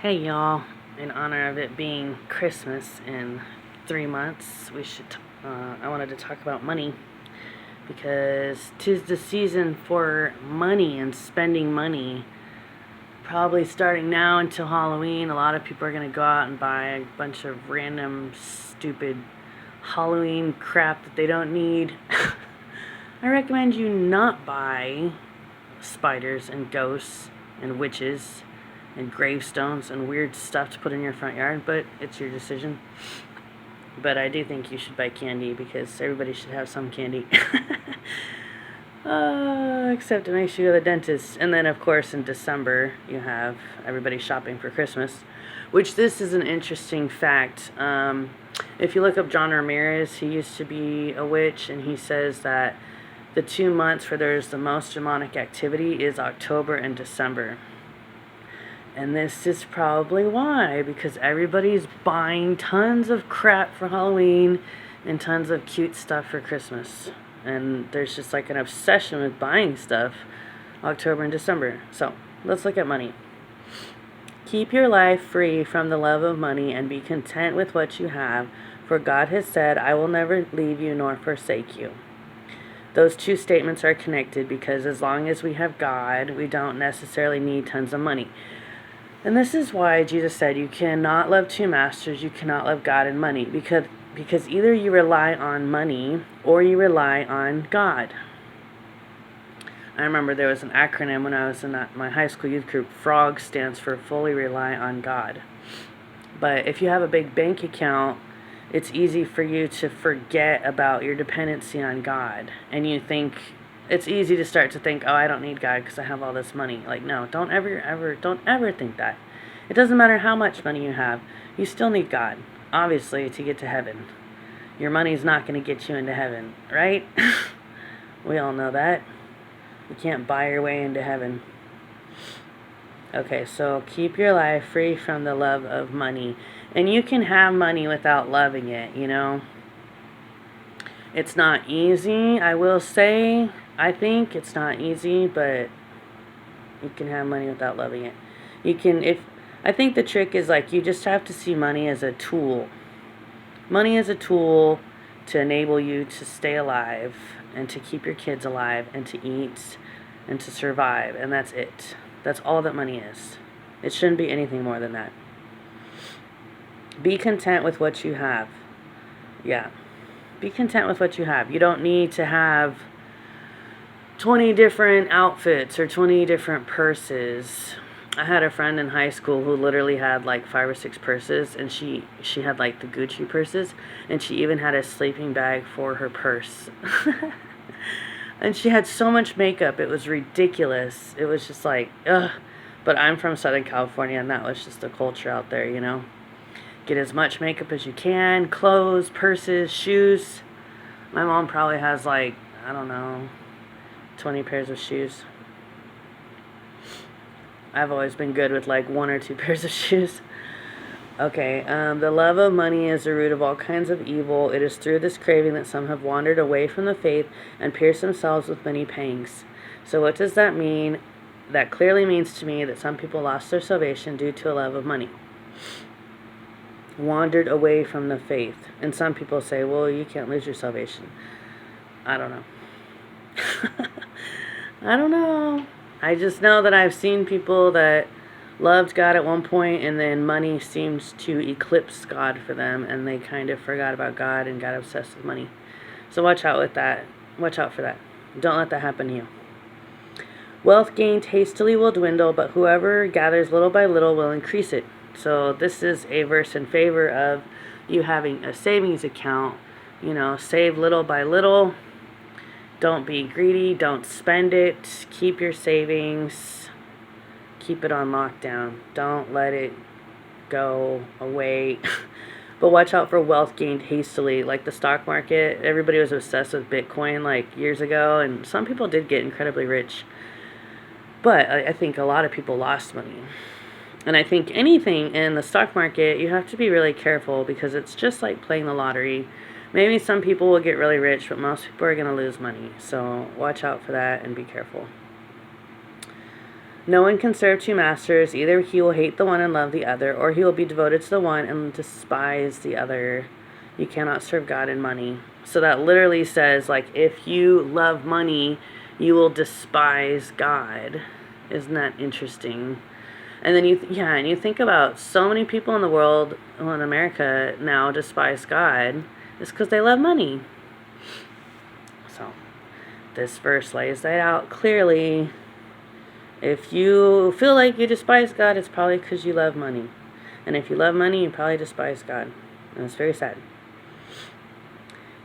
Hey y'all, in honor of it being Christmas in 3 months, I wanted to talk about money because 'tis the season for money and spending money. Probably starting now until Halloween, a lot of people are going to go out and buy a bunch of random, stupid Halloween crap that they don't need. I recommend you not buy spiders and ghosts and witches and gravestones and weird stuff to put in your front yard, but it's your decision. But I do think you should buy candy because everybody should have some candy. Except it makes you go to the dentist. And then, of course, in December, you have everybody shopping for Christmas, which this is an interesting fact. If you look up John Ramirez, he used to be a witch, and he says that the 2 months where there's the most demonic activity is October and December. And this is probably why, because everybody's buying tons of crap for Halloween and tons of cute stuff for Christmas. And there's just like an obsession with buying stuff October and December. So, let's look at money. Keep your life free from the love of money and be content with what you have, for God has said, I will never leave you nor forsake you. Those two statements are connected because as long as we have God, we don't necessarily need tons of money. And this is why Jesus said you cannot love two masters, you cannot love God and money, because either you rely on money or you rely on God. I remember there was an acronym when I was in my high school youth group. FROG stands for fully rely on God. But if you have a big bank account, it's easy for you to forget about your dependency on God. And it's easy to start to think, oh, I don't need God because I have all this money. Like, no, don't ever think that. It doesn't matter how much money you have. You still need God, obviously, to get to heaven. Your money's not going to get you into heaven, right? We all know that. You can't buy your way into heaven. Okay, so keep your life free from the love of money. And you can have money without loving it, you know. It's not easy, I will say. I think it's not easy, but you can have money without loving it. I think the trick is like you just have to see money as a tool. Money is a tool to enable you to stay alive and to keep your kids alive and to eat and to survive, and that's it. That's all that money is. It shouldn't be anything more than that. Be content with what you have. Yeah. Be content with what you have. You don't need to have 20 different outfits or 20 different purses. I had a friend in high school who literally had like 5 or 6 purses, and she had like the Gucci purses, and she even had a sleeping bag for her purse. And she had so much makeup, it was ridiculous. It was just like, ugh. But I'm from Southern California, and that was just the culture out there, you know. Get as much makeup as you can, clothes, purses, shoes. My mom probably has like, I don't know, 20 pairs of shoes. I've always been good with like 1 or 2 pairs of shoes. Okay, the love of money is the root of all kinds of evil. It is through this craving that some have wandered away from the faith and pierced themselves with many pangs. So what does that mean? That clearly means to me that some people lost their salvation due to a love of money. Wandered away from the faith. And some people say, well, you can't lose your salvation. I don't know. I don't know. I just know that I've seen people that loved God at one point, and then money seems to eclipse God for them, and they kind of forgot about God and got obsessed with money. So watch out with that. Watch out for that. Don't let that happen to you. Wealth gained hastily will dwindle, but whoever gathers little by little will increase it. So this is a verse in favor of you having a savings account. You know, save little by little. Don't be greedy. Don't spend it. Keep your savings. Keep it on lockdown. Don't let it go away. But watch out for wealth gained hastily. Like the stock market, everybody was obsessed with Bitcoin like years ago, and some people did get incredibly rich. But I think a lot of people lost money. And I think anything in the stock market, you have to be really careful because it's just like playing the lottery. Maybe some people will get really rich, but most people are going to lose money. So watch out for that and be careful. No one can serve two masters. Either he will hate the one and love the other, or he will be devoted to the one and despise the other. You cannot serve God and money. So that literally says, like, if you love money, you will despise God. Isn't that interesting? And then you think about so many people in the world, well, in America now, despise God. It's because they love money. So this verse lays that out clearly. If you feel like you despise God, it's probably because you love money. And if you love money, you probably despise God. And it's very sad.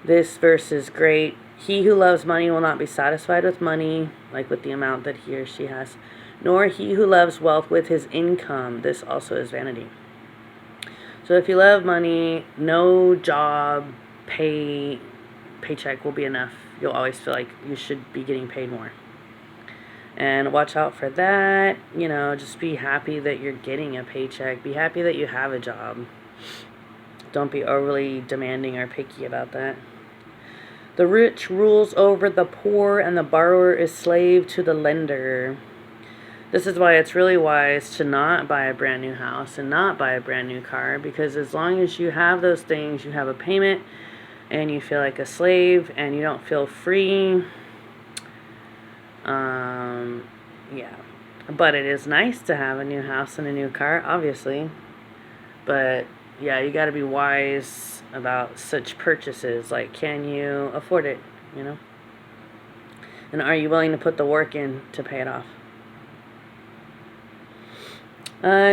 This verse is great. He who loves money will not be satisfied with money, like with the amount that he or she has, nor he who loves wealth with his income. This also is vanity. So if you love money, no job, paycheck will be enough. You'll always feel like you should be getting paid more. And watch out for that. Just be happy that you're getting a paycheck. Be happy that you have a job. Don't be overly demanding or picky about that. The rich rules over the poor, and the borrower is slave to the lender. This is why it's really wise to not buy a brand new house and not buy a brand new car, because as long as you have those things, you have a payment and you feel like a slave and you don't feel free. Yeah. But it is nice to have a new house and a new car, obviously. But yeah, you got to be wise about such purchases. Like, can you afford it, And are you willing to put the work in to pay it off?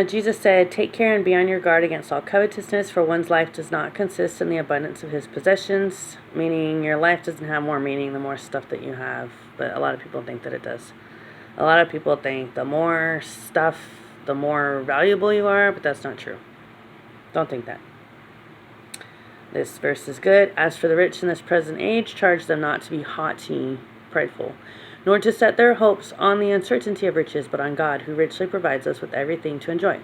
Jesus said, "Take care and be on your guard against all covetousness, for one's life does not consist in the abundance of his possessions," meaning your life doesn't have more meaning the more stuff that you have, but a lot of people think that it does. A lot of people think the more stuff, the more valuable you are, but that's not true. Don't think that. This verse is good. "As for the rich in this present age, charge them not to be haughty, prideful, nor to set their hopes on the uncertainty of riches, but on God, who richly provides us with everything to enjoy.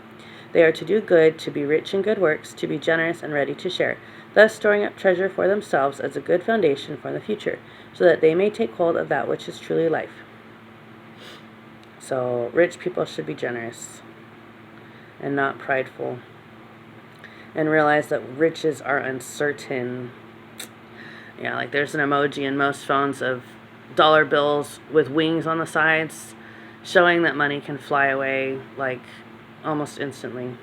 They are to do good, to be rich in good works, to be generous and ready to share, thus storing up treasure for themselves as a good foundation for the future, so that they may take hold of that which is truly life." So rich people should be generous and not prideful, and realize that riches are uncertain. Yeah, like there's an emoji in most phones of dollar bills with wings on the sides, showing that money can fly away like almost instantly.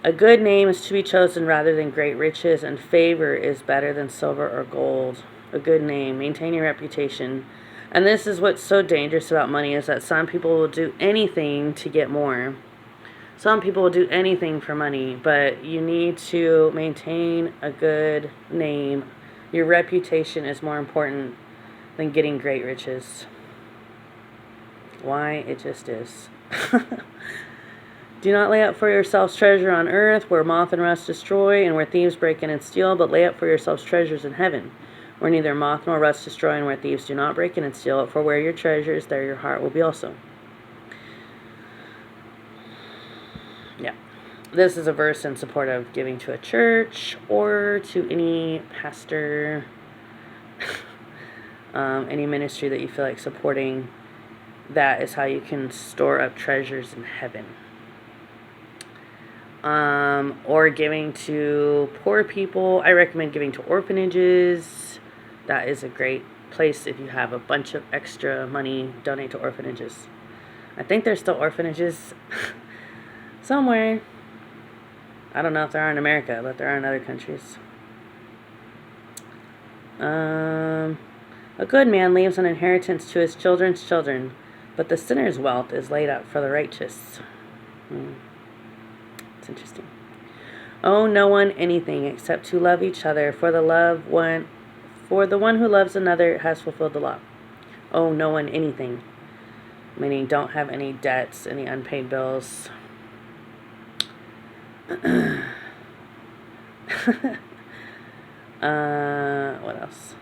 "A good name is to be chosen rather than great riches, and favor is better than silver or gold." A good name, maintain your reputation. And this is what's so dangerous about money, is that some people will do anything to get more. Some people will do anything for money, but you need to maintain a good name. Your reputation is more important than getting great riches. Why? It just is. "Do not lay up for yourselves treasure on earth, where moth and rust destroy, and where thieves break in and steal, but lay up for yourselves treasures in heaven, where neither moth nor rust destroy, and where thieves do not break in and steal. For where your treasure is, there your heart will be also." Yeah. This is a verse in support of giving to a church or to any pastor, any ministry that you feel like supporting. That is how you can store up treasures in heaven. Or giving to poor people. I recommend giving to orphanages. That is a great place if you have a bunch of extra money. Donate to orphanages. I think there's still orphanages somewhere. I don't know if there are in America, but there are in other countries. A good man leaves an inheritance to his children's children, but the sinner's wealth is laid up for the righteous. It's interesting. "Owe no one anything except to love each other, for the one who loves another has fulfilled the law." Owe no one anything, meaning don't have any debts, any unpaid bills. What else?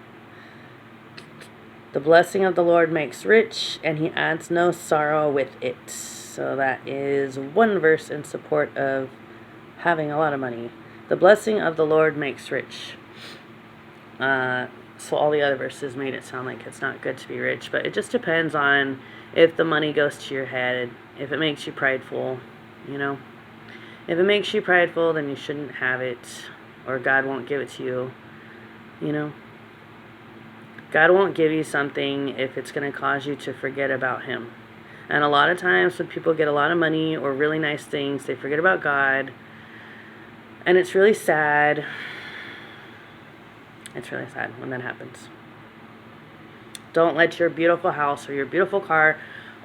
"The blessing of the Lord makes rich, and he adds no sorrow with it." So that is one verse in support of having a lot of money. The blessing of the Lord makes rich. So all the other verses made it sound like it's not good to be rich, but it just depends on if the money goes to your head, if it makes you prideful, you know. If it makes you prideful, then you shouldn't have it, or God won't give it to you, you know. God won't give you something if it's going to cause you to forget about Him. And a lot of times when people get a lot of money or really nice things, they forget about God. And it's really sad. It's really sad when that happens. Don't let your beautiful house or your beautiful car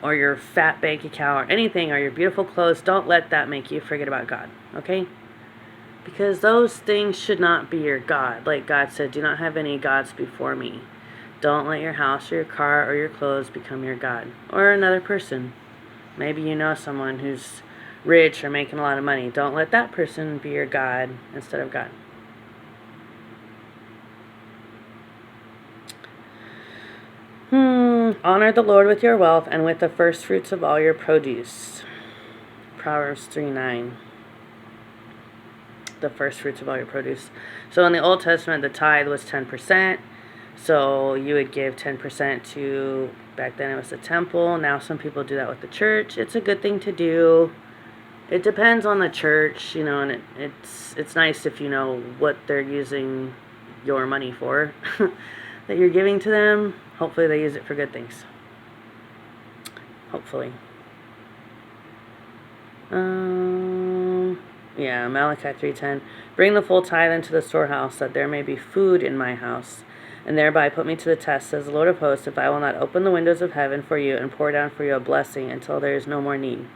or your fat bank account or anything or your beautiful clothes, don't let that make you forget about God, okay? Because those things should not be your God. Like God said, do not have any gods before me. Don't let your house or your car or your clothes become your God. Or another person. Maybe you know someone who's rich or making a lot of money. Don't let that person be your God instead of God. Honor the Lord with your wealth and with the first fruits of all your produce. Proverbs 3:9. The first fruits of all your produce. So in the Old Testament, the tithe was 10%. So you would give 10% to, back then it was the temple. Now some people do that with the church. It's a good thing to do. It depends on the church, you know, and it's nice if you know what they're using your money for that you're giving to them. Hopefully they use it for good things. Hopefully. Yeah, Malachi 3:10. Bring the full tithe into the storehouse, that there may be food in my house, and thereby put me to the test, says the Lord of hosts, if I will not open the windows of heaven for you and pour down for you a blessing until there is no more need.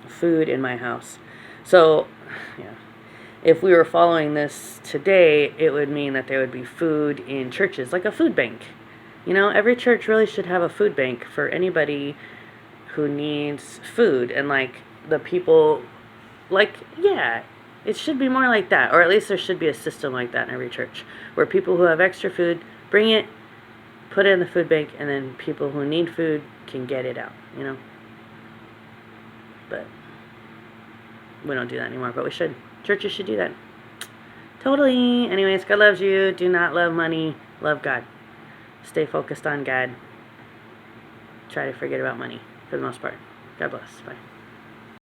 Food in my house. So, yeah. If we were following this today, it would mean that there would be food in churches, like a food bank. You know, every church really should have a food bank for anybody who needs food. And, like, the people, like, yeah, it should be more like that. Or at least there should be a system like that in every church, where people who have extra food, bring it, put it in the food bank, and then people who need food can get it out, you know. But we don't do that anymore, but we should. Churches should do that. Totally. Anyways, God loves you. Do not love money. Love God. Stay focused on God. Try to forget about money for the most part. God bless. Bye.